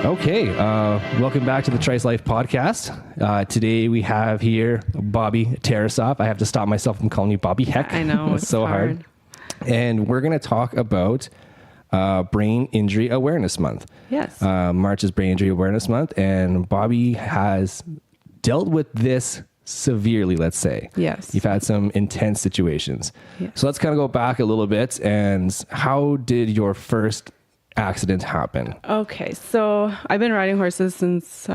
Okay, welcome back to the Trice Life podcast. Today we have here Bobbie-Lee Tarasoff. I have to stop myself from calling you Bobby. Heck, I know. It's so hard. And we're going to talk about Brain Injury Awareness Month. Yes. March is Brain Injury Awareness Month, and Bobbie has dealt with this severely, let's say. Yes. You've had some intense situations. Yes. So let's kind of go back a little bit. And how did your first accident happen? Okay, so I've been riding horses since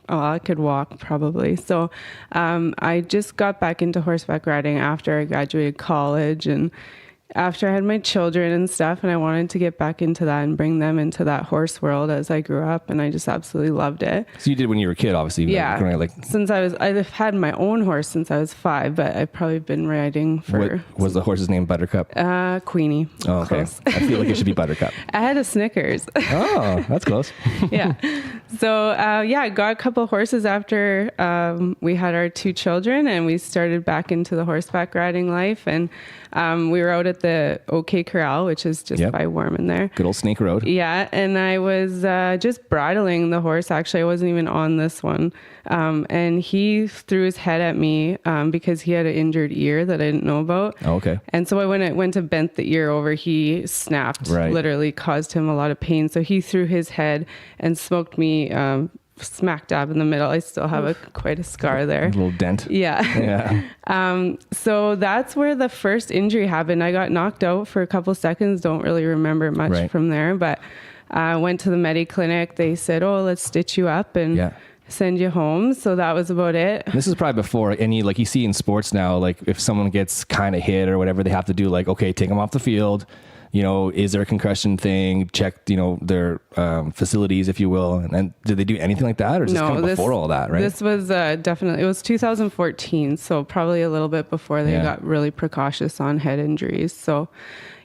I could walk probably. So I just got back into horseback riding after I graduated college and after I had my children and stuff, and I wanted to get back into that and bring them into that horse world as I grew up, and I just absolutely loved it. So you did when you were a kid, obviously. Yeah. Since I've had my own horse since I was 5, but I've probably been riding for... What was the horse's name? Buttercup? Queenie. Oh, okay. Close. I feel like it should be Buttercup. I had a Snickers. Oh, that's close. Yeah. So, I got a couple horses after we had our 2 children, and we started back into the horseback riding life. And we were out at the OK Corral, which is just by Warman there. Good old Snake Road. Yeah. And I was just bridling the horse. Actually, I wasn't even on this one. And he threw his head at me because he had an injured ear that I didn't know about. Oh, okay. And so when I went to bent the ear over, he snapped, literally caused him a lot of pain. So he threw his head and smoked me smack dab in the middle. I still have quite a scar there. A little dent. Yeah. So that's where the first injury happened. I got knocked out for a couple seconds. Don't really remember much from there, but I went to the Medi-Clinic. They said, let's stitch you up and send you home. So that was about it. This is probably before any, like you see in sports now, like if someone gets kind of hit or whatever, they have to do like, okay, take them off the field. You know, is there a concussion thing? Check, their facilities, if you will. And did they do anything like that? Or is this kind of before all that, right? This was definitely, it was 2014. So probably a little bit before they got really precautious on head injuries. So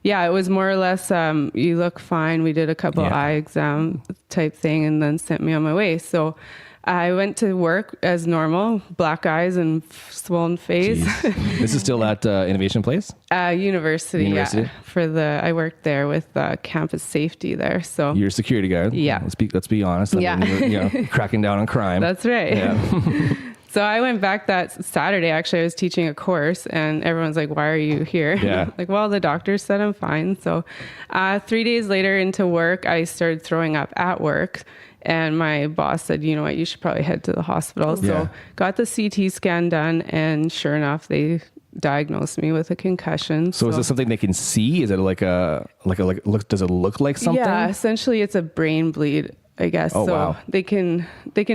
yeah, it was more or less, you look fine. We did a couple eye exam type thing and then sent me on my way. So I went to work as normal, black eyes and swollen face. This is still at Innovation Place? University. Yeah. I worked there with campus safety there. So you're a security guard. Yeah. Let's be honest. I mean, you're cracking down on crime. That's right. Yeah. So I went back that Saturday. Actually, I was teaching a course, and everyone's like, "Why are you here?" Yeah. Like, well, the doctor said I'm fine. So 3 days later into work, I started throwing up at work. And my boss said, you know what, you should probably head to the hospital. So got the CT scan done, and sure enough, they diagnosed me with a concussion. So is this something they can see? Is it like look? Does it look like something? Yeah, essentially it's a brain bleed, I guess. Oh, so wow. they can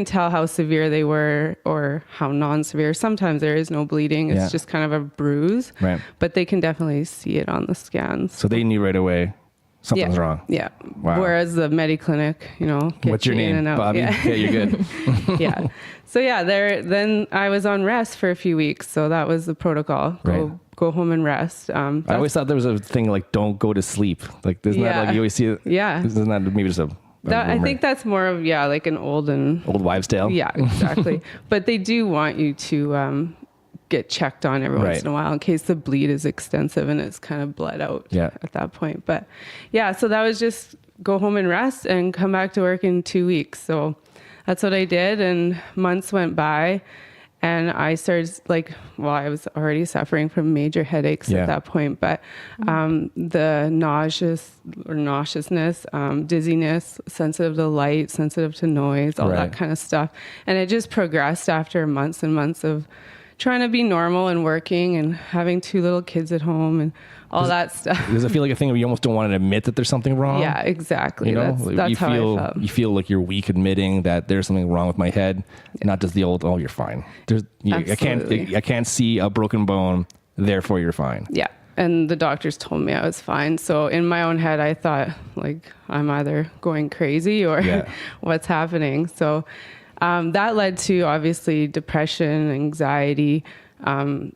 tell how severe they were or how non-severe. Sometimes there is no bleeding. It's just kind of a bruise. Right. But they can definitely see it on the scans. So they knew right away something's wrong. Yeah. Wow. Whereas the Medi-Clinic, what's your name? Bobbie? Yeah, you're good. Yeah. So then I was on rest for a few weeks. So that was the protocol. Go home and rest. I always thought there was a thing like don't go to sleep. Like isn't that like you always see it? Yeah. Isn't that maybe just I think that's more of like an old wives' tale. Yeah, exactly. But they do want you to get checked on every once in a while in case the bleed is extensive and it's kind of bled out at that point. But yeah, so that was just go home and rest and come back to work in 2 weeks. So that's what I did. And months went by and I started I was already suffering from major headaches at that point, but the nauseousness, dizziness, sensitive to light, sensitive to noise, all that kind of stuff. And it just progressed after months and months of trying to be normal and working and having 2 little kids at home and all that stuff. Does it feel like a thing where you almost don't want to admit that there's something wrong? Yeah, exactly. That's how I felt. You feel like you're weak admitting that there's something wrong with my head, not just the old, oh, you're fine. I can't see a broken bone, therefore you're fine. Yeah. And the doctors told me I was fine. So in my own head, I thought I'm either going crazy or what's happening. So that led to obviously depression, anxiety,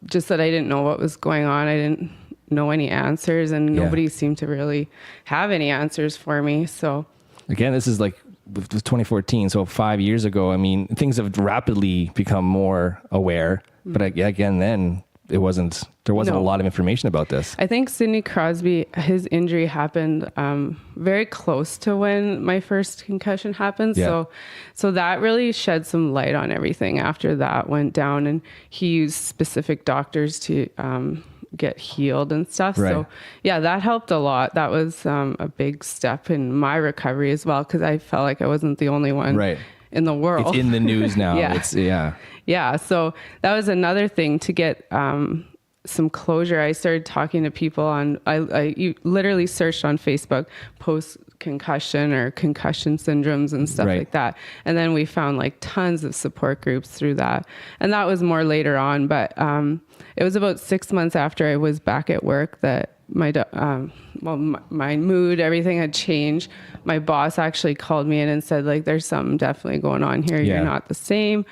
just that I didn't know what was going on. I didn't know any answers and nobody seemed to really have any answers for me. So again, this is like with 2014. So 5 years ago, I mean, things have rapidly become more aware, but again, then there wasn't a lot of information about this. I think Sidney Crosby, his injury happened very close to when my first concussion happened. Yeah. So that really shed some light on everything after that went down, and he used specific doctors to get healed and stuff. Right. So yeah, that helped a lot. That was a big step in my recovery as well, because I felt like I wasn't the only one in the world. It's in the news now. Yeah. Yeah. So that was another thing to get some closure. I started talking to people you literally searched on Facebook post concussion or concussion syndromes and stuff like that. And then we found like tons of support groups through that. And that was more later on. But it was about 6 months after I was back at work that my mood, everything had changed. My boss actually called me in and said, like, there's something definitely going on here. You're not the same.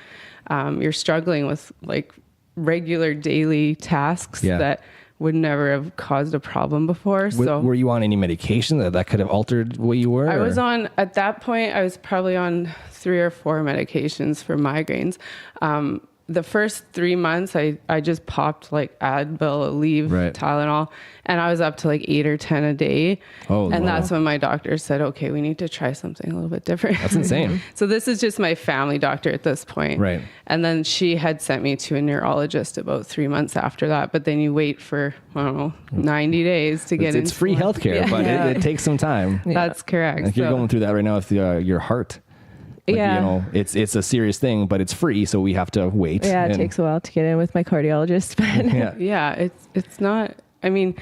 You're struggling with like regular daily tasks that would never have caused a problem before. So were you on any medication that could have altered what you were? I was on, at that point, I was probably on 3 or 4 medications for migraines. The first 3 months, I just popped like Advil, Aleve, Tylenol, and I was up to like 8 or 10 a day. And that's when my doctor said, okay, we need to try something a little bit different. That's insane. So this is just my family doctor at this point. Right. And then she had sent me to a neurologist about 3 months after that. But then you wait for, I don't know, 90 days to get It's free healthcare, but it takes some time. That's correct. Like you're going through that right now with your heart. Like, you know, it's a serious thing, but it's free, so we have to wait. Yeah, it takes a while to get in with my cardiologist. But yeah, it's not. I mean,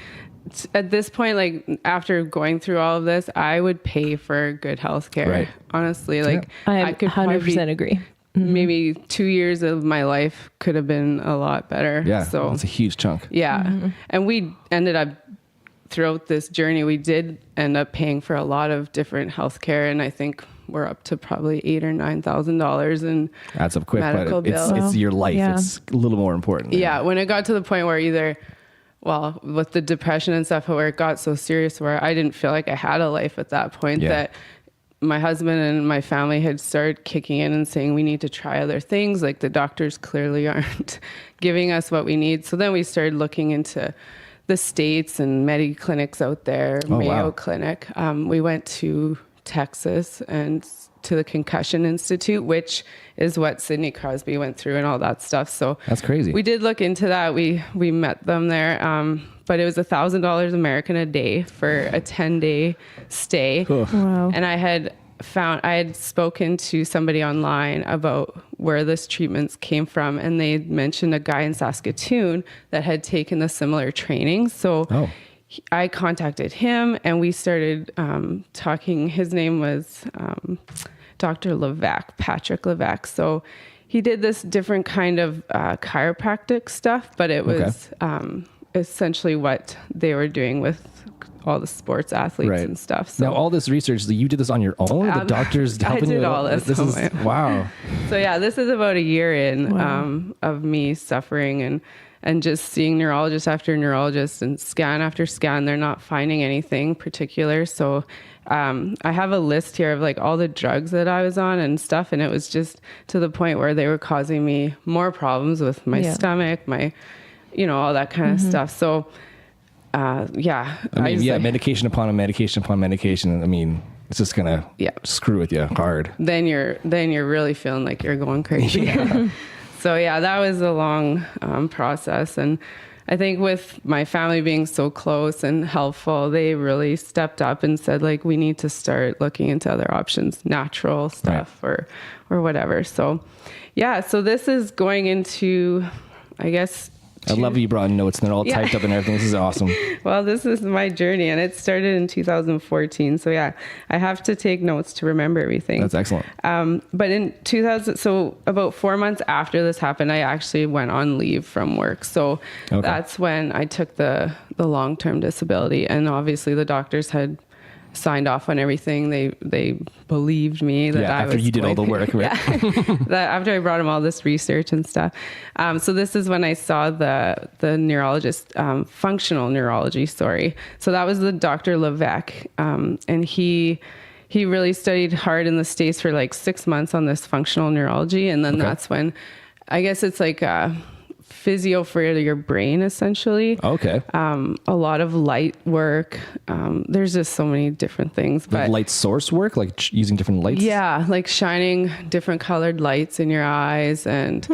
at this point, like after going through all of this, I would pay for good health care. Right. Honestly, like I could 100% agree. Maybe 2 years of my life could have been a lot better. Yeah, so it's a huge chunk. Yeah, and we ended up throughout this journey, we did end up paying for a lot of different health care, and I think we're up to probably $8,000 or $9,000 in adds up quick, medical but bills. it's your life. Yeah. It's a little more important. Yeah, when it got to the point where with the depression and stuff, where it got so serious, where I didn't feel like I had a life at that point, that my husband and my family had started kicking in and saying, we need to try other things. Like the doctors clearly aren't giving us what we need. So then we started looking into the States and clinics out there, Mayo Clinic. We went to Texas and to the Concussion Institute, which is what Sidney Crosby went through and all that stuff. So that's crazy. We did look into that. We met them there, but it was $1,000 American a day for a 10-day stay. Wow. And I had spoken to somebody online about where this treatments came from, and they mentioned a guy in Saskatoon that had taken the similar training. So I contacted him and we started talking. His name was Dr. Levesque, Patrick Levesque. So he did this different kind of chiropractic stuff, but it was essentially what they were doing with all the sports athletes and stuff. So now all this research, you did this on your own? The doctors helping you? I did all this is wow. So yeah, this is about a year in of me suffering and just seeing neurologist after neurologist and scan after scan. They're not finding anything particular. So I have a list here of like all the drugs that I was on and stuff. And it was just to the point where they were causing me more problems with my stomach, my, all that kind of stuff. So I mean, medication upon medication upon medication. I mean, it's just gonna screw with you hard. Then you're really feeling like you're going crazy. So that was a long process, and I think with my family being so close and helpful, they really stepped up and said, like, we need to start looking into other options, natural stuff or whatever. So so this is going into, I guess. I love you brought notes and they're all typed up and everything. This is awesome. Well, this is my journey and it started in 2014. So I have to take notes to remember everything. That's excellent. But in 2000, so about 4 months after this happened, I actually went on leave from work. So that's when I took the long-term disability, and obviously the doctors had signed off on everything. They believed me that I was after you did all the work, right? That after I brought him all this research and stuff. So this is when I saw the neurologist, functional neurology. So that was the Dr. Levesque, and he really studied hard in the States for like 6 months on this functional neurology, and then that's when, I guess it's like physio for your brain, essentially. Okay. A lot of light work. There's just so many different things. But light source work, like using different lights? Yeah, like shining different colored lights in your eyes and...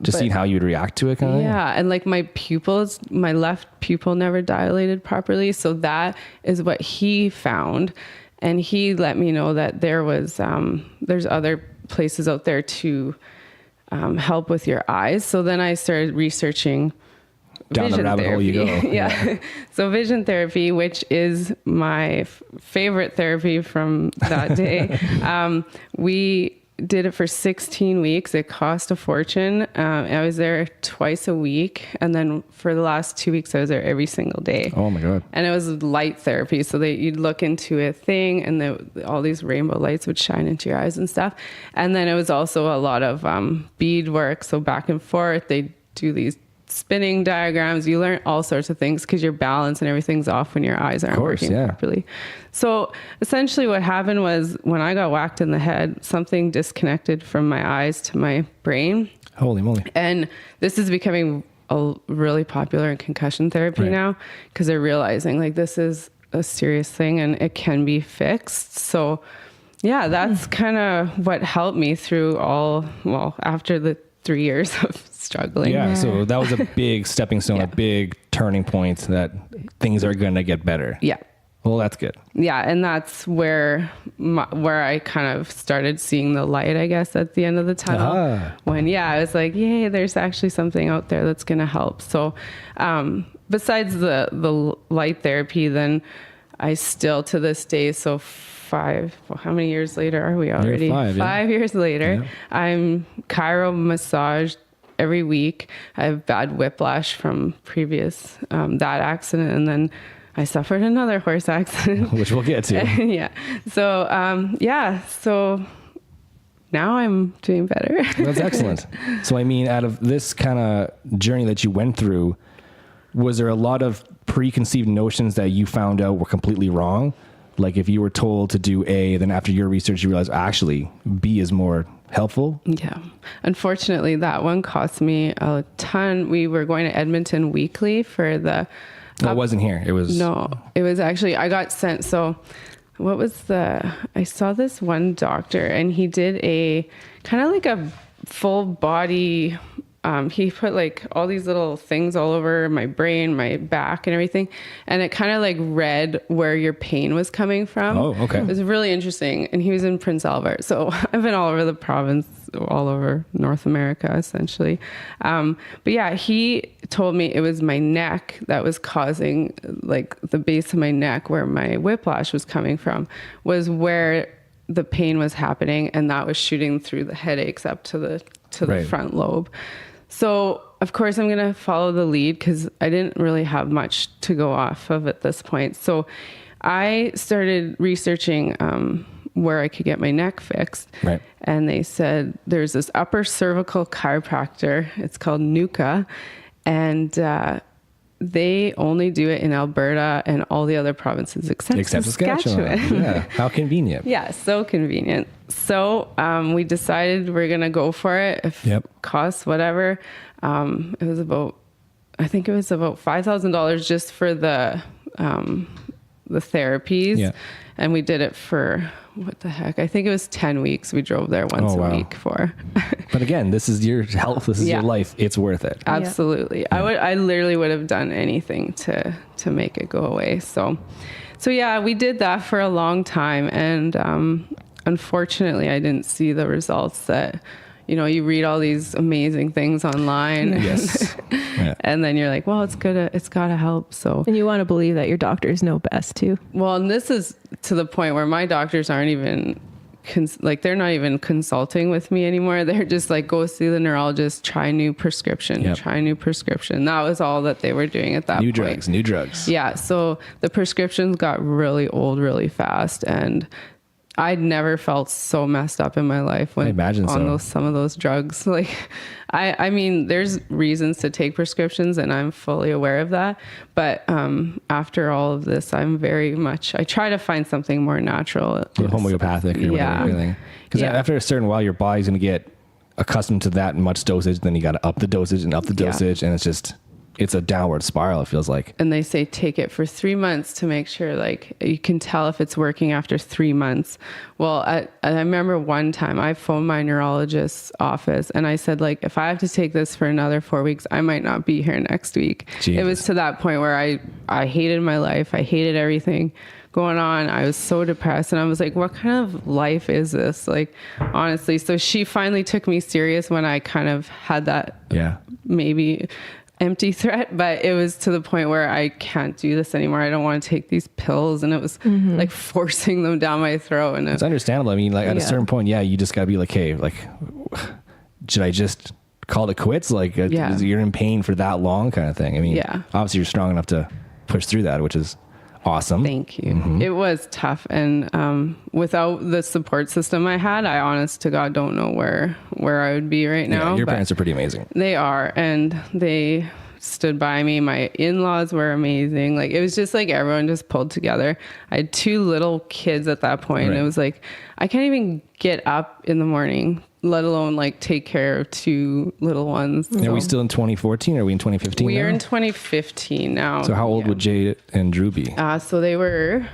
Just seeing how you would react to it, kind of? Yeah, and like my pupils, my left pupil never dilated properly. So that is what he found. And he let me know that there's other places out there to help with your eyes. So then I started researching down the rabbit hole you go. Yeah. So vision therapy, which is my favorite therapy from that day. We did it for 16 weeks. It cost a fortune. I was there twice a week. And then for the last 2 weeks, I was there every single day. Oh my God. And it was light therapy. So you'd look into a thing and all these rainbow lights would shine into your eyes and stuff. And then it was also a lot of bead work. So back and forth, they do these spinning diagrams. You learn all sorts of things because your balance and everything's off when your eyes aren't working properly. So essentially what happened was when I got whacked in the head, something disconnected from my eyes to my brain. Holy moly. And this is becoming really popular in concussion therapy now because they're realizing like this is a serious thing and it can be fixed. So yeah, that's kind of what helped me through after the 3 years of struggling. Yeah, so that was a big stepping stone, a big turning point that things are going to get better. Yeah. Well, that's good. Yeah, and that's where I kind of started seeing the light, I guess, at the end of the tunnel. When, I was like, yay, there's actually something out there that's going to help. So besides the light therapy, then I still to this day, so how many years later are we already? 5 years later, I'm chiro massaged every week. I have bad whiplash from previous that accident, and then I suffered another horse accident, which we'll get to. Yeah. So so now I'm doing better. That's excellent. So I mean, out of this kind of journey that you went through, was there a lot of preconceived notions that you found out were completely wrong? Like if you were told to do A, then after your research, you realize actually B is more helpful? Yeah. Unfortunately, that one cost me a ton. We were going to Edmonton weekly for the... it wasn't here. It was... No, it was actually... I got sent... So what was I saw this one doctor and he did a kind of like a full body... he put like all these little things all over my brain, my back and everything. And it kind of like read where your pain was coming from. Oh, okay. It was really interesting. And he was in Prince Albert. So I've been all over the province, all over North America, essentially. But yeah, he told me it was my neck that was causing like the base of my neck where my whiplash was coming from was where the pain was happening. And that was shooting through the headaches up to the front lobe. So, of course, I'm going to follow the lead because I didn't really have much to go off of at this point. So I started researching where I could get my neck fixed. Right. And they said there's this upper cervical chiropractor. It's called NUCA. And they only do it in Alberta and all the other provinces except Saskatchewan. Yeah, how convenient. Yeah, so convenient. So we decided we're going to go for it if it costs whatever. It was about $5,000 just for the therapies. Yeah. And we did it for, what the heck? I think it was 10 weeks. We drove there once a week for. But again, this is your health. This is your life. It's worth it. Absolutely. Yeah. I literally would have done anything to make it go away. So yeah, we did that for a long time. And unfortunately, I didn't see the results that, you read all these amazing things online. Yes. And then you're like, well, it's gotta help. So, and you want to believe that your doctors know best too. Well, and this is to the point where my doctors aren't even they're not even consulting with me anymore. They're just like, go see the neurologist, try new prescription. That was all that they were doing at that point. New drugs. Yeah. So the prescriptions got really old really fast, and I'd never felt so messed up in my life when some of those drugs. Like, I mean, there's reasons to take prescriptions, and I'm fully aware of that. But after all of this, I try to find something more natural, homeopathic or whatever. Because after a certain while, your body's going to get accustomed to that much dosage, then you got to up the dosage and up the dosage. And it's a downward spiral, it feels like. And they say take it for 3 months to make sure, like, you can tell if it's working after 3 months. Well, I remember one time I phoned my neurologist's office and I said, like, if I have to take this for another 4 weeks, I might not be here next week. Jesus. It was to that point where I hated my life. I hated everything going on. I was so depressed and I was like, what kind of life is this? Like, honestly. So she finally took me serious when I kind of had that maybe empty threat, but it was to the point where I can't do this anymore. I don't want to take these pills. And it was like forcing them down my throat. And it's understandable. I mean, like at a certain point, you just gotta be like, hey, like, should I just call it quits? Like you're in pain for that long kind of thing. I mean, obviously you're strong enough to push through that, which is awesome. Thank you. It was tough. And without the support system I had, I honest to God don't know where I would be right now. Your parents are pretty amazing. They are. And they stood by me. My in-laws were amazing. Like, it was just like everyone just pulled together. I had 2 little kids at that point. Right. And it was like, I can't even get up in the morning, let alone like take care of 2 little ones. So. Are we still in 2014 or are we in 2015 We are in 2015 now. So how old would Jay and Drew be? So they were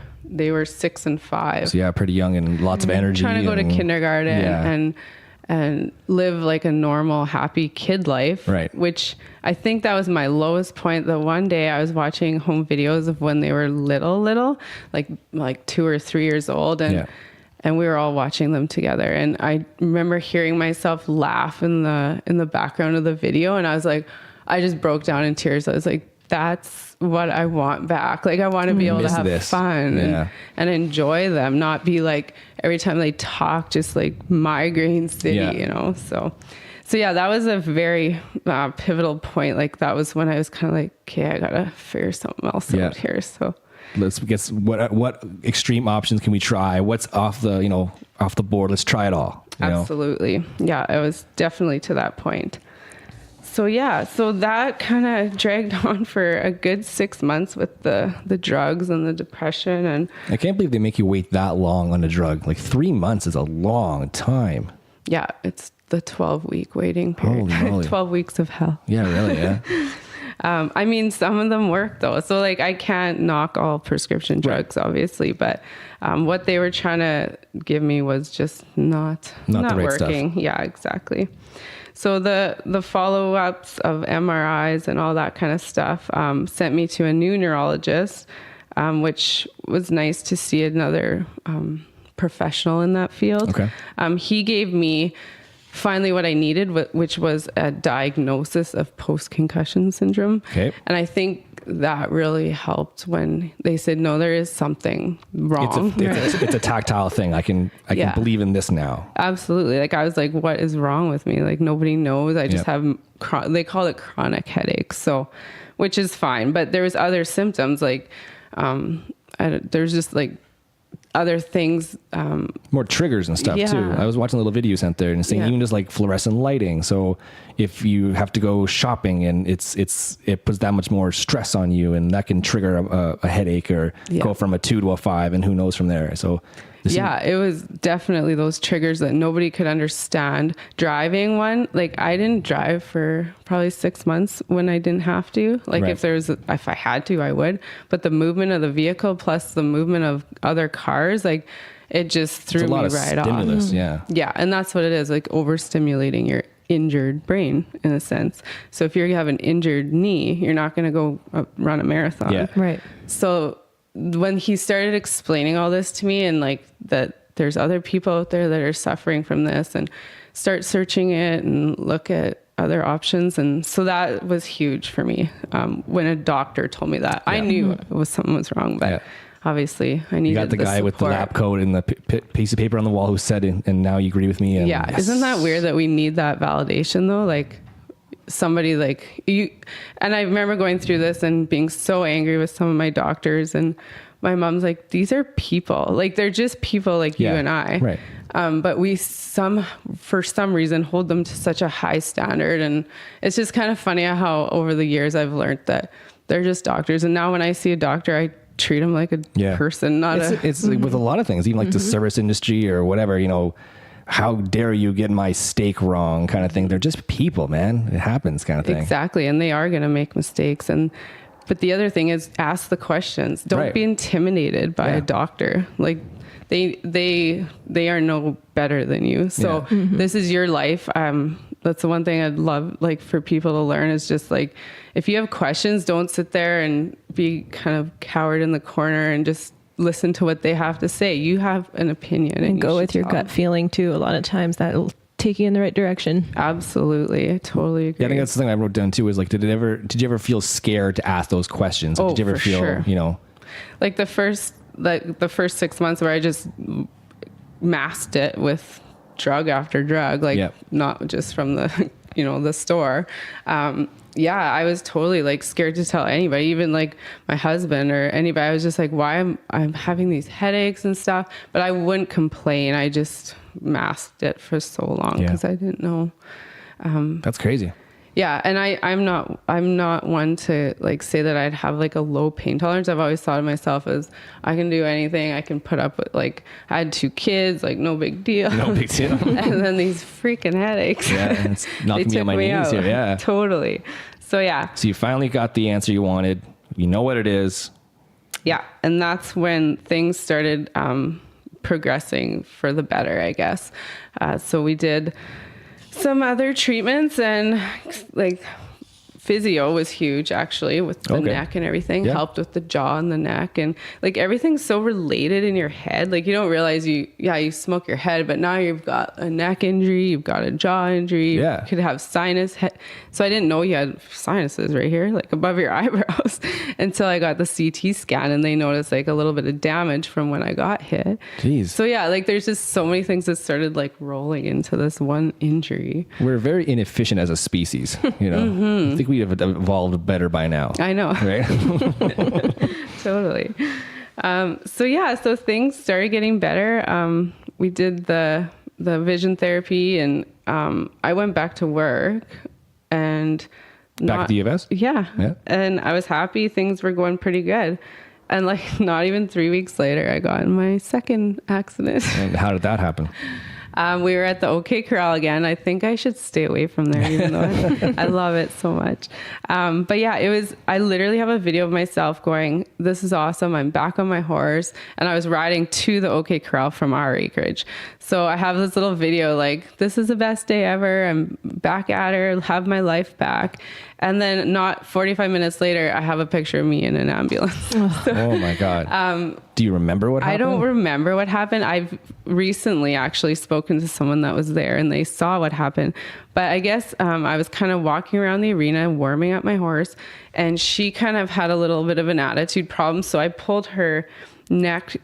6 and 5. So pretty young and lots of energy. Trying to go to kindergarten and live like a normal, happy kid life. Right. Which I think that was my lowest point. The one day I was watching home videos of when they were little, like 2 or 3 years old. And we were all watching them together. And I remember hearing myself laugh in the background of the video. And I was like, I just broke down in tears. I was like, that's what I want back. Like, I want to be able to have fun and enjoy them, not be like every time they talk, just like migraine city, you know? So that was a very pivotal point. Like, that was when I was kind of like, okay, I got to figure something else out here. So let's get what extreme options can we try? What's off the board? Let's try it all. Absolutely. Yeah, it was definitely to that point. So that kind of dragged on for a good 6 months with the drugs and the depression. And I can't believe they make you wait that long on a drug. Like 3 months is a long time. Yeah, it's the 12-week waiting period. Holy moly. 12 weeks of hell. Yeah, really, yeah. I mean, some of them work though. So like, I can't knock all prescription drugs, obviously, but what they were trying to give me was just not the right working. Stuff. Yeah, exactly. So the follow-ups of MRIs and all that kind of stuff sent me to a new neurologist, which was nice to see another professional in that field. Okay. He gave me finally what I needed, which was a diagnosis of post-concussion syndrome. Okay. And I think that really helped when they said, no, there is something wrong. It's a tactile thing. I can believe in this now. Absolutely. Like, I was like, what is wrong with me? Like, nobody knows. I just have, they call it chronic headaches. So, which is fine. But there was other symptoms. Like, there's just like other things, more triggers and stuff too. I was watching a little video sent there and saying even just like fluorescent lighting. So if you have to go shopping and it puts that much more stress on you, and that can trigger a headache or go from a 2 to a 5, and who knows from there. So it was definitely those triggers that nobody could understand. Driving one, like, I didn't drive for probably 6 months when I didn't have to. Like, if I had to, I would. But the movement of the vehicle plus the movement of other cars, like, it just threw me right off. It's a lot of stimulus, Yeah, and that's what it is, like overstimulating your injured brain in a sense. So if you have an injured knee, you're not going to go run a marathon. Yeah. Right. So when he started explaining all this to me, and like that there's other people out there that are suffering from this, and start searching it and look at other options. And so that was huge for me. When a doctor told me that, I knew something was wrong, but obviously I needed. You got the guy with the lab coat and the piece of paper on the wall who said it, and now you agree with me. And Isn't that weird that we need that validation though? Like, somebody like you. And I remember going through this and being so angry with some of my doctors, and my mom's like, these are people, like, they're just people like you and I. Right. But we for some reason hold them to such a high standard. And it's just kind of funny how over the years I've learned that they're just doctors. And now when I see a doctor, I treat him like a person, not it's like with a lot of things, even like the service industry or whatever, how dare you get my steak wrong kind of thing. They're just people, man. It happens kind of thing. Exactly. And they are going to make mistakes. But the other thing is ask the questions. Don't be intimidated by a doctor. Like they are no better than you. So this is your life. That's the one thing I'd love like for people to learn is just like, if you have questions, don't sit there and be kind of coward in the corner and just listen to what they have to say. You have an opinion and go with your gut feeling too. A lot of times that'll take you in the right direction. Absolutely. I totally agree. Yeah, I think that's the thing I wrote down too, is like, did you ever feel scared to ask those questions? Did you ever feel, you know, like the first 6 months where I just masked it with drug after drug, like not just from the, you know, the store. I was totally like scared to tell anybody, even like my husband or anybody. I was just like, why am I having these headaches and stuff? But I wouldn't complain. I just masked it for so long because I didn't know. That's crazy. Yeah. And I'm not one to like say that I'd have like a low pain tolerance. I've always thought of myself as I can do anything. I can put up with, like, I had 2 kids, like no big deal. No big deal. And then these freaking headaches. Yeah. It's knocking me on my knees here. Yeah. Totally. So yeah. So you finally got the answer you wanted. You know what it is. Yeah. And that's when things started progressing for the better, I guess. So we did some other treatments, and like physio was huge actually with the neck and everything. Helped with the jaw and the neck, and like everything's so related in your head. Like you don't realize you smoke your head, but now you've got a neck injury, you've got a jaw injury, you could have sinus. So I didn't know you had sinuses right here, like above your eyebrows, until I got the CT scan, and they noticed like a little bit of damage from when I got hit. Jeez. So yeah, like there's just so many things that started like rolling into this one injury. We're very inefficient as a species, you know. I think we have evolved better by now. I know. Right? Totally. So things started getting better. We did the vision therapy, and I went back to work and back to the U.S. Yeah. And I was happy. Things were going pretty good. And like not even 3 weeks later, I got in my second accident. And how did that happen? We were at the OK Corral again. I think I should stay away from there, even though I love it so much. But yeah, I literally have a video of myself going, this is awesome. I'm back on my horse. And I was riding to the OK Corral from our acreage. So I have this little video like, this is the best day ever. I'm back at her, have my life back. And then not 45 minutes later, I have a picture of me in an ambulance. Oh my God. Do you remember what happened? I don't remember what happened. I've recently actually spoken to someone that was there and they saw what happened. But I guess I was kind of walking around the arena, warming up my horse, and she kind of had a little bit of an attitude problem. So I pulled her neck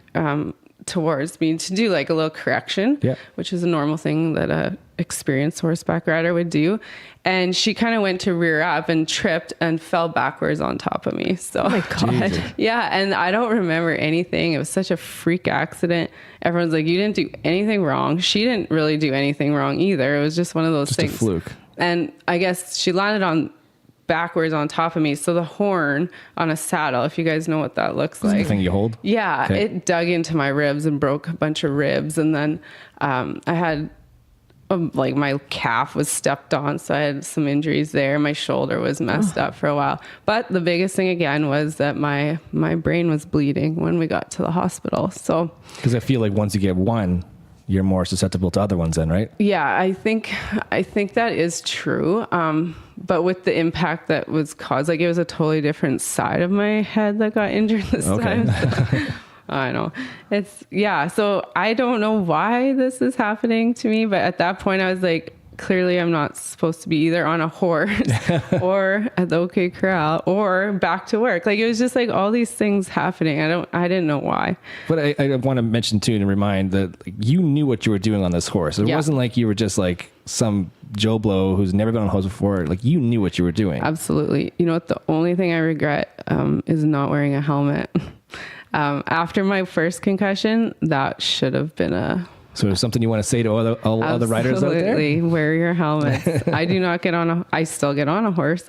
towards me to do like a little correction, which is a normal thing that a experienced horseback rider would do. And she kind of went to rear up and tripped and fell backwards on top of me. So, oh my God. Jesus. Yeah. And I don't remember anything. It was such a freak accident. Everyone's like, you didn't do anything wrong. She didn't really do anything wrong either. It was just one of those things. Just a fluke. And I guess she landed on backwards on top of me. So the horn on a saddle, if you guys know what that looks like. The thing you hold? Yeah. Okay. It dug into my ribs and broke a bunch of ribs. And then I had like my calf was stepped on. So I had some injuries there. My shoulder was messed up for a while. But the biggest thing again was that my brain was bleeding when we got to the hospital. So because I feel like once you get one, you're more susceptible to other ones then, right? Yeah, I think that is true. But with the impact that was caused, like it was a totally different side of my head that got injured this time. So, I know. So I don't know why this is happening to me, but at that point I was like, clearly I'm not supposed to be either on a horse or at the OK Corral or back to work. Like it was just like all these things happening. I didn't know why. But I want to mention too and remind that you knew what you were doing on this horse. It wasn't like you were just like some Joe Blow who's never been on a horse before. Like you knew what you were doing. Absolutely. You know what? The only thing I regret is not wearing a helmet. After my first concussion, that should have been So there's something you want to say to all other riders out there? Absolutely. Wear your helmets. I still get on a horse,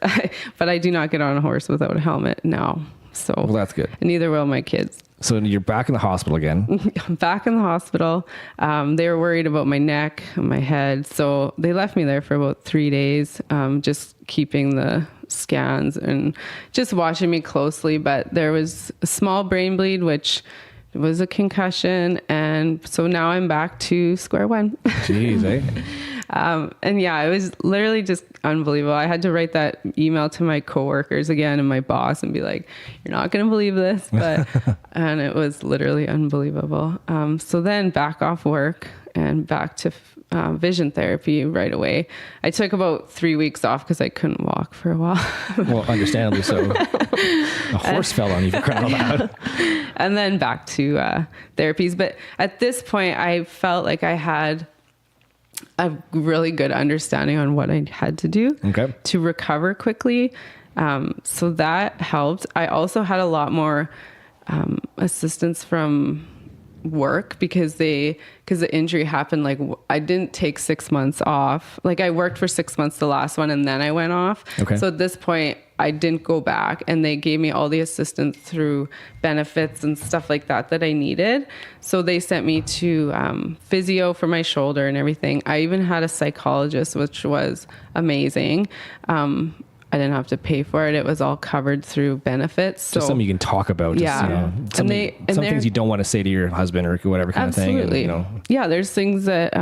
but I do not get on a horse without a helmet now. So well, that's good. And neither will my kids. So you're back in the hospital again. I'm back in the hospital. They were worried about my neck and my head. So they left me there for about 3 days, just keeping the scans and just watching me closely. But there was a small brain bleed, which was a concussion. And so now I'm back to square one. Jeez, eh? And yeah, it was literally just unbelievable. I had to write that email to my coworkers again and my boss and be like, you're not going to believe this, but, and it was literally unbelievable. So then back off work and back to vision therapy right away. I took about 3 weeks off because I couldn't walk for a while. Well, understandably so. A horse fell on you for crying out loud. And then back to therapies. But at this point, I felt like I had a really good understanding on what I had to do to recover quickly. So that helped. I also had a lot more assistance from work because the injury happened, like I didn't take 6 months off. Like I worked for 6 months the last one and then I went off. So at this point I didn't go back, and they gave me all the assistance through benefits and stuff like that I needed. So they sent me to physio for my shoulder and everything. I even had a psychologist, which was amazing. I didn't have to pay for it. It was all covered through benefits. So just something you can talk about. Just, you know, some things you don't want to say to your husband or whatever kind of thing. And, you know. Yeah, there's things that,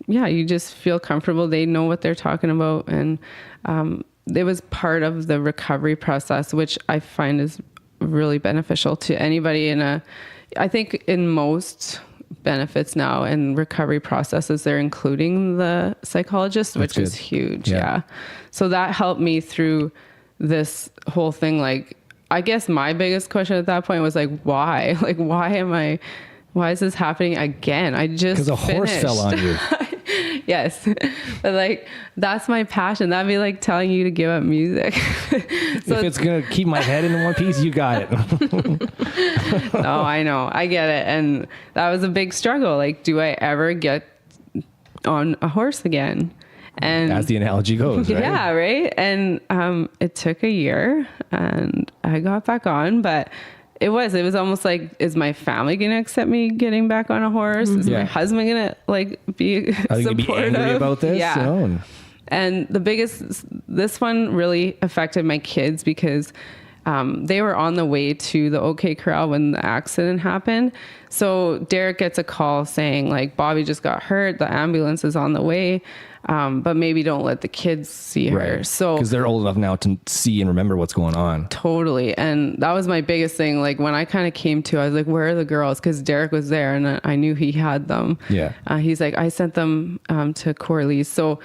you just feel comfortable. They know what they're talking about. And it was part of the recovery process, which I find is really beneficial to anybody I think in most benefits now and recovery processes, they're including the psychologist, which is huge. Yeah. So that helped me through this whole thing. Like, I guess my biggest question at that point was like, why? Like, why is this happening again? I just because a horse fell on you. Yes. But like, that's my passion. That'd be like telling you to give up music. So if it's going to keep my head in one piece, you got it. No, I know. I get it. And that was a big struggle. Like, do I ever get on a horse again? And as the analogy goes, right? Yeah, right. And it took a year and I got back on, but it was almost like, is my family going to accept me getting back on a horse? Is my husband going to like be supportive? Be angry about this? Yeah. You know? And this one really affected my kids because they were on the way to the OK Corral when the accident happened. So Derek gets a call saying like, Bobbie just got hurt. The ambulance is on the way. But maybe don't let the kids see her. So because they're old enough now to see and remember what's going on. Totally. And that was my biggest thing. Like when I kind of came to, I was like, where are the girls? Because Derek was there and I knew he had them. Yeah. He's like, I sent them to Corley's. So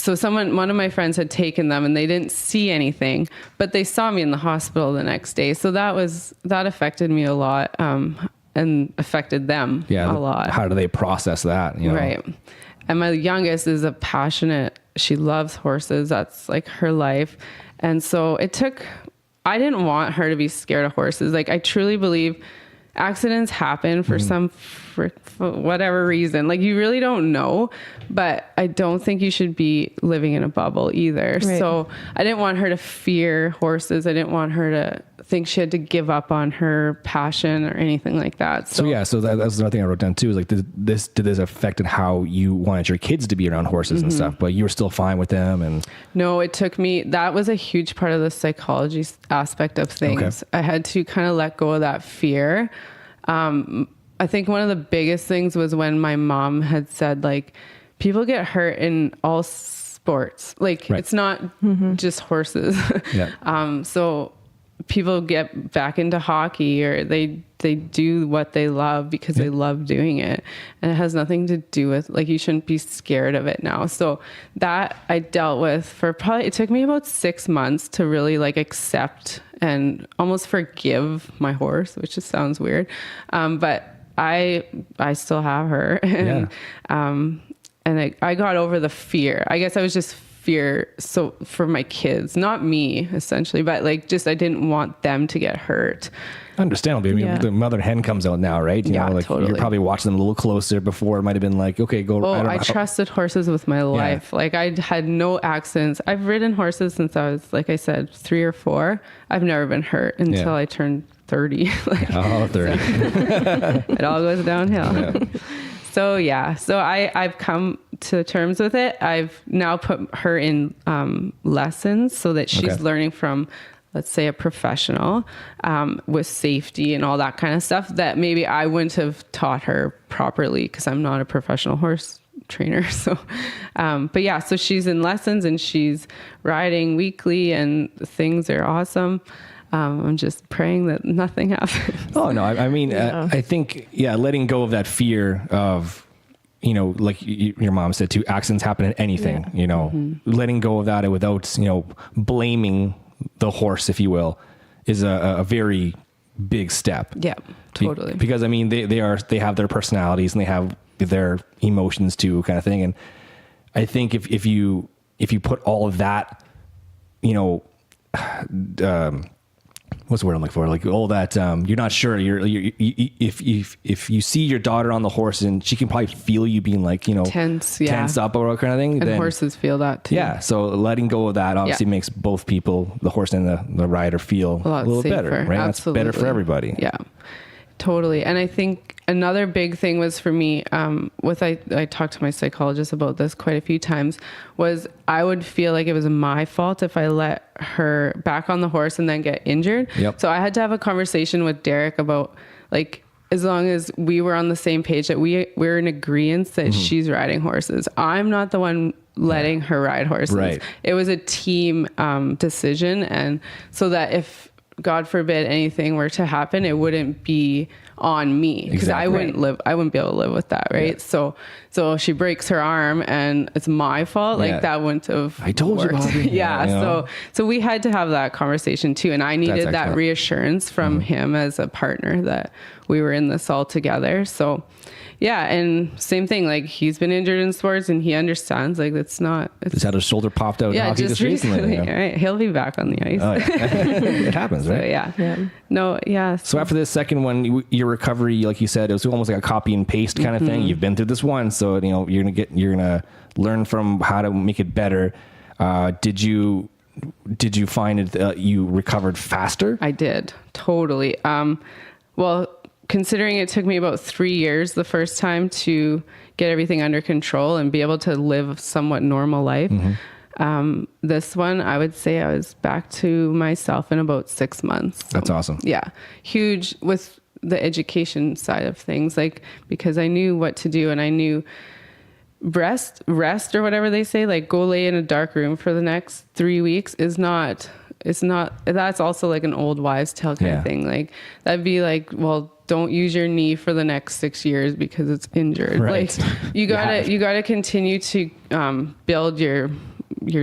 one of my friends had taken them and they didn't see anything, but they saw me in the hospital the next day. So that affected me a lot, and affected them a lot. How do they process that? You know? Right. And my youngest is she loves horses. That's like her life. And so I didn't want her to be scared of horses. Like I truly believe accidents happen for for whatever reason. Like you really don't know, but I don't think you should be living in a bubble either. Right. So I didn't want her to fear horses. I didn't want her to think she had to give up on her passion or anything like that. So that's another thing I wrote down too, is like, did this affect how you wanted your kids to be around horses and stuff, but you were still fine with them? And no, that was a huge part of the psychology aspect of things. I had to kind of let go of that fear. I think one of the biggest things was when my mom had said, like, people get hurt in all sports. Like, it's not just horses. So people get back into hockey, or they do what they love because they love doing it. And it has nothing to do with, like, you shouldn't be scared of it now. So that I dealt with it took me about 6 months to really like accept and almost forgive my horse, which just sounds weird. But I still have her. And, and I got over the fear. I guess I was just fear for my kids, not me essentially, but like just I didn't want them to get hurt. Understandably. I mean, the mother hen comes out now, right? You know, like totally. You're probably watching them a little closer. Before it might have been like, okay, go. I trusted horses with my life. Like I had no accidents. I've ridden horses since I was, like I said, 3 or 4. I've never been hurt until I turned 30. Like, 30. It all goes downhill. Yeah. So I've come to terms with it. I've now put her in lessons so that she's learning from, let's say, a professional with safety and all that kind of stuff that maybe I wouldn't have taught her properly because I'm not a professional horse trainer. So, but yeah, so she's in lessons and she's riding weekly and things are awesome. I'm just praying that nothing happens. Oh no. I mean, I think, letting go of that fear of, you know, like your mom said too, accidents happen in anything, you know, letting go of that without, you know, blaming the horse, if you will, is a very big step. Yeah, totally. Because I mean, they have their personalities and they have their emotions too, kind of thing. And I think if you put all of that, you know, what's the word I'm looking for? Like all that, you're not sure. If you see your daughter on the horse and she can probably feel you being like, you know, tense up or kind of thing. And then, horses feel that too. Yeah. So letting go of that obviously makes both people, the horse and the rider, feel a little safer, better, right? Absolutely. That's better for everybody. Yeah, totally. And I think another big thing was for me, I talked to my psychologist about this quite a few times, was I would feel like it was my fault if I let her back on the horse and then get injured. Yep. So I had to have a conversation with Derek about, like, as long as we were on the same page that we're in agreement that she's riding horses. I'm not the one letting her ride horses. Right. It was a team decision. And so that if, God forbid, anything were to happen, it wouldn't be on me because I wouldn't be able to live with that. Right. Yeah. So she breaks her arm and it's my fault. Like that wouldn't have I told worked. You, Bobbie. Yeah. You know? So we had to have that conversation too. And I needed that reassurance from him as a partner that we were in this all together. So yeah. And same thing, like he's been injured in sports and he understands, like it's just had his shoulder popped out in hockey just recently. You know? Right. He'll be back on the ice. Oh, yeah. It happens, right? So, yeah. No, yeah. So after this second one, your recovery, like you said, it was almost like a copy and paste kind of thing. You've been through this one, so you know you're gonna learn from how to make it better. Did you find it you recovered faster? I did, totally. Well, considering it took me about 3 years the first time to get everything under control and be able to live a somewhat normal life. This one, I would say I was back to myself in about 6 months. So, that's awesome. Yeah. Huge with the education side of things, like, because I knew what to do and I knew rest or whatever they say, like go lay in a dark room for the next 3 weeks that's also like an old wives' tale kind of thing. Like that'd be like, well, don't use your knee for the next 6 years because it's injured. Right. Like you gotta continue to build your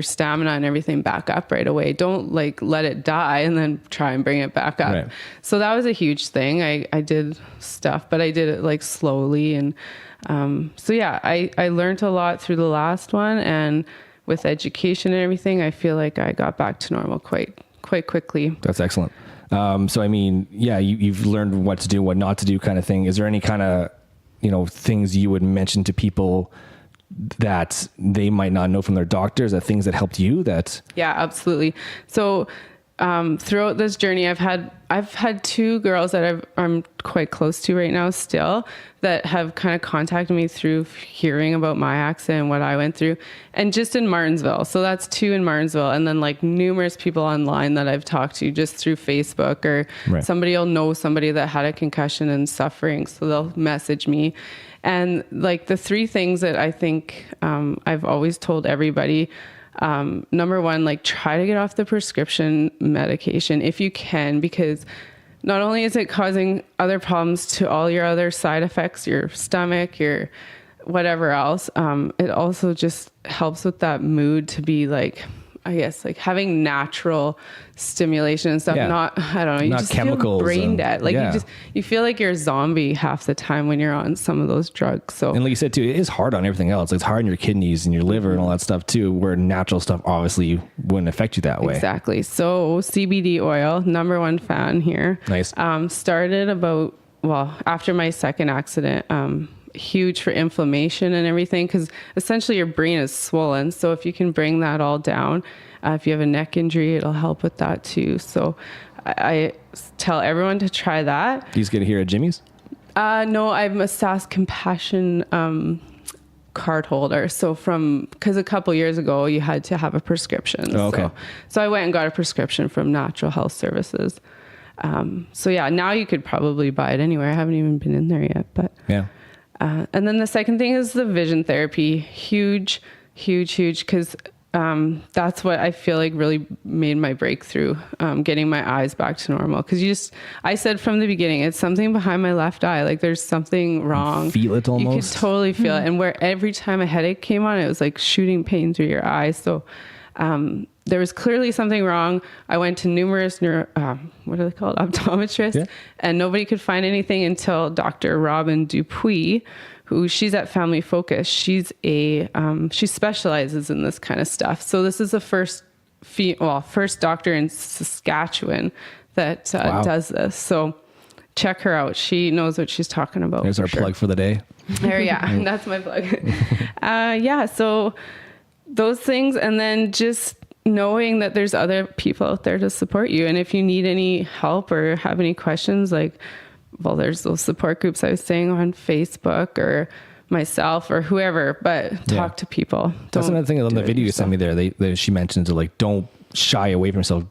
stamina and everything back up right away. Don't like let it die and then try and bring it back up. Right. So that was a huge thing. I did stuff, but I did it like slowly. And so yeah, I learned a lot through the last one, and with education and everything, I feel like I got back to normal quite quickly. That's excellent. So, I mean, yeah, you've learned what to do, what not to do kind of thing. Is there any kind of, you know, things you would mention to people that they might not know from their doctors, that things that helped you that? Yeah, absolutely. So, throughout this journey, I've had two girls that I'm quite close to right now still that have kind of contacted me through hearing about my accident and what I went through, and just in Martinsville. So that's two in Martinsville, and then like numerous people online that I've talked to just through Facebook, or somebody will know somebody that had a concussion and suffering, so they'll message me. And like the three things that I think I've always told everybody. Number one, like try to get off the prescription medication if you can, because not only is it causing other problems to all your other side effects, your stomach, your whatever else, it also just helps with that mood to be like, I guess, like having natural stimulation and stuff. Yeah. You not just chemicals, feel brain dead. Like yeah. you feel like you're a zombie half the time when you're on some of those drugs. So, and like you said too, it is hard on everything else. It's hard on your kidneys and your liver and all that stuff too, where natural stuff obviously wouldn't affect you that way. Exactly. So CBD oil, number one fan here. Nice. Started after my second accident, huge for inflammation and everything, because essentially your brain is swollen. So if you can bring that all down, if you have a neck injury, it'll help with that too. So I tell everyone to try that. Do you get it here at Jimmy's? No, I'm a SAS Compassion card holder. So because a couple years ago you had to have a prescription. Oh, okay. So I went and got a prescription from Natural Health Services. So yeah, now you could probably buy it anywhere. I haven't even been in there yet, but yeah. And then the second thing is the vision therapy. Huge, because that's what I feel like really made my breakthrough, getting my eyes back to normal. Because I said from the beginning, it's something behind my left eye. Like there's something wrong. You feel it almost. You could totally feel it. And where every time a headache came on, it was like shooting pain through your eyes. So there was clearly something wrong. I went to numerous what are they called? Optometrists, yeah. And nobody could find anything until Dr. Robin Dupuis, she's at Family Focus. She's she specializes in this kind of stuff. So this is the first doctor in Saskatchewan that does this. So check her out. She knows what she's talking about. There's our plug for the day. There, yeah, that's my plug. Yeah, so those things, and then just knowing that there's other people out there to support you. And if you need any help or have any questions, there's those support groups I was saying on Facebook or myself or whoever, but talk to people. That's another thing on the video you sent me there. She mentioned don't shy away from yourself.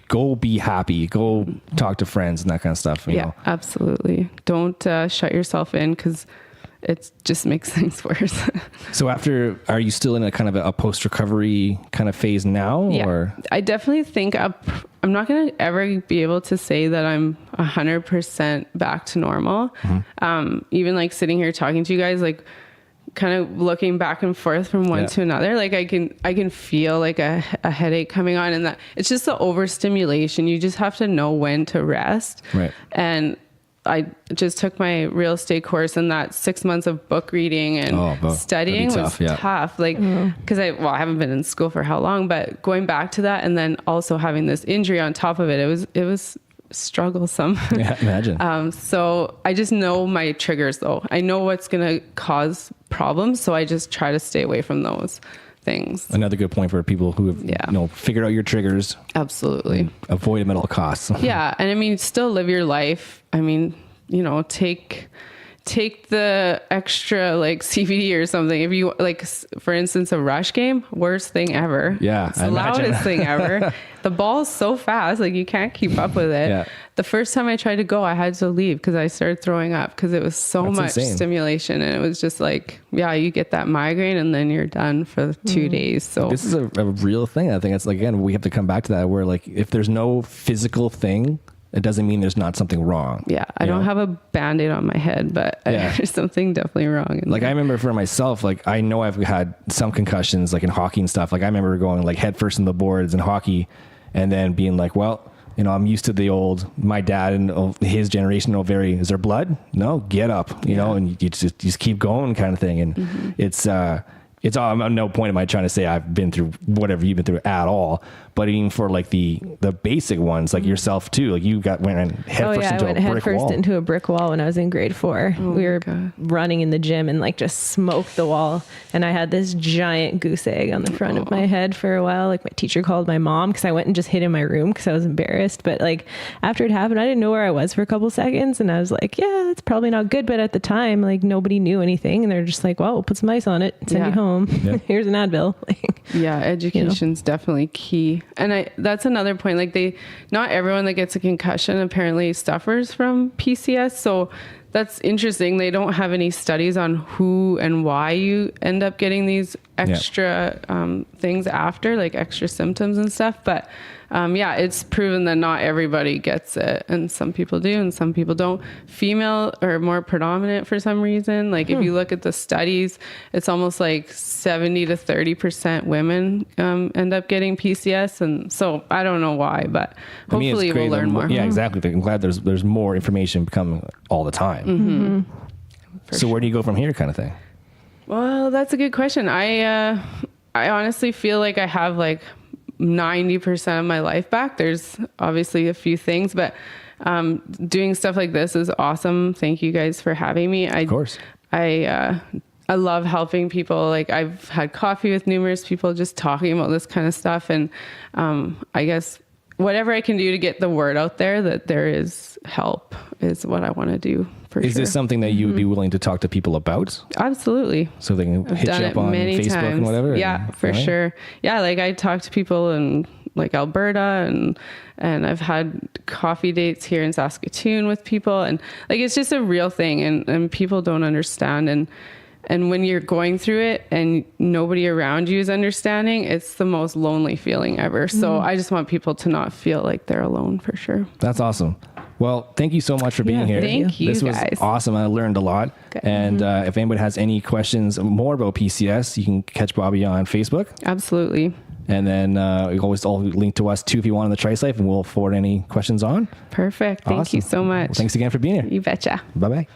Go be happy. Go talk to friends and that kind of stuff. You know? Absolutely. Don't shut yourself in, because it just makes things worse. So are you still in a kind of a post-recovery kind of phase now? Yeah, or? I definitely think I'm not going to ever be able to say that I'm 100% back to normal. Mm-hmm. Even sitting here talking to you guys, kind of looking back and forth from one to another, I can feel a headache coming on, and that it's just the overstimulation. You just have to know when to rest. Right. And I just took my real estate course, and that 6 months of book reading and studying was tough. Because I haven't been in school for how long, but going back to that, and then also having this injury on top of it, it was strugglesome. Yeah, imagine. So I just know my triggers, though. I know what's going to cause problems, so I just try to stay away from those things. Another good point for people who have figured out your triggers. Absolutely. Avoid them at all costs. Yeah. And still live your life. Take the extra CBD or something. If you for instance, a rush game, worst thing ever. Yeah. It's the loudest thing ever. The ball's so fast, you can't keep up with it. Yeah. The first time I tried to go, I had to leave because I started throwing up because it was so much stimulation, and it was just you get that migraine and then you're done for 2 days. So this is a real thing. I think it's again, we have to come back to that where if there's no physical thing, it doesn't mean there's not something wrong. Yeah. I don't have a Band-Aid on my head, but there's something definitely wrong. I remember for myself, I know I've had some concussions, in hockey and stuff. I remember going head first in the boards in hockey and then being I'm used to my dad and his generation, is there blood? No, get up, you know, and you just keep going kind of thing. And it's all, at no point am I trying to say I've been through whatever you've been through at all, but even for the basic ones, yourself too, you went head first into a brick wall when I was in grade 4. We were running in the gym and just smoked the wall. And I had this giant goose egg on the front of my head for a while. My teacher called my mom because I went and just hid in my room because I was embarrassed. But after it happened, I didn't know where I was for a couple seconds. And I was yeah, that's probably not good. But at the time, nobody knew anything. And they're just well, we'll put some ice on it and send you home. Yep. Here's an Advil. Education's definitely key. And that's another point. Not everyone that gets a concussion apparently suffers from PCS. So that's interesting. They don't have any studies on who and why you end up getting these extra things after, extra symptoms and stuff. But it's proven that not everybody gets it, and some people do and some people don't. Female are more predominant for some reason. If you look at the studies, it's almost 70 to 30% women end up getting PCS, and so I don't know why, but hopefully we'll learn more. Yeah, exactly. I'm glad there's more information coming all the time. Mm-hmm. So where do you go from here, kind of thing? Well, that's a good question. I honestly feel I have 90% of my life back. There's obviously a few things, but doing stuff like this is awesome. Thank you guys for having me. Of course. I love helping people. I've had coffee with numerous people just talking about this kind of stuff. And I guess whatever I can do to get the word out there that there is help is what I want to do. Is this something that you would be willing to talk to people about? Absolutely. So they can hit you up on Facebook and whatever? Yeah, for sure. Yeah, like I talk to people in like Alberta and I've had coffee dates here in Saskatoon with people, and like it's just a real thing, and people don't understand, and when you're going through it and nobody around you is understanding, it's the most lonely feeling ever. So I just want people to not feel like they're alone, for sure. That's awesome. Well, thank you so much for being here. Thank you. This was guys. awesome. I learned a lot. Good. And if anybody has any questions more about PCS, you can catch Bobbie on Facebook. Absolutely. And then you always all link to us too if you want on the Trice Life, and we'll forward any questions on. Perfect. Thank you so much. Well, thanks again for being here. You betcha. Bye-bye.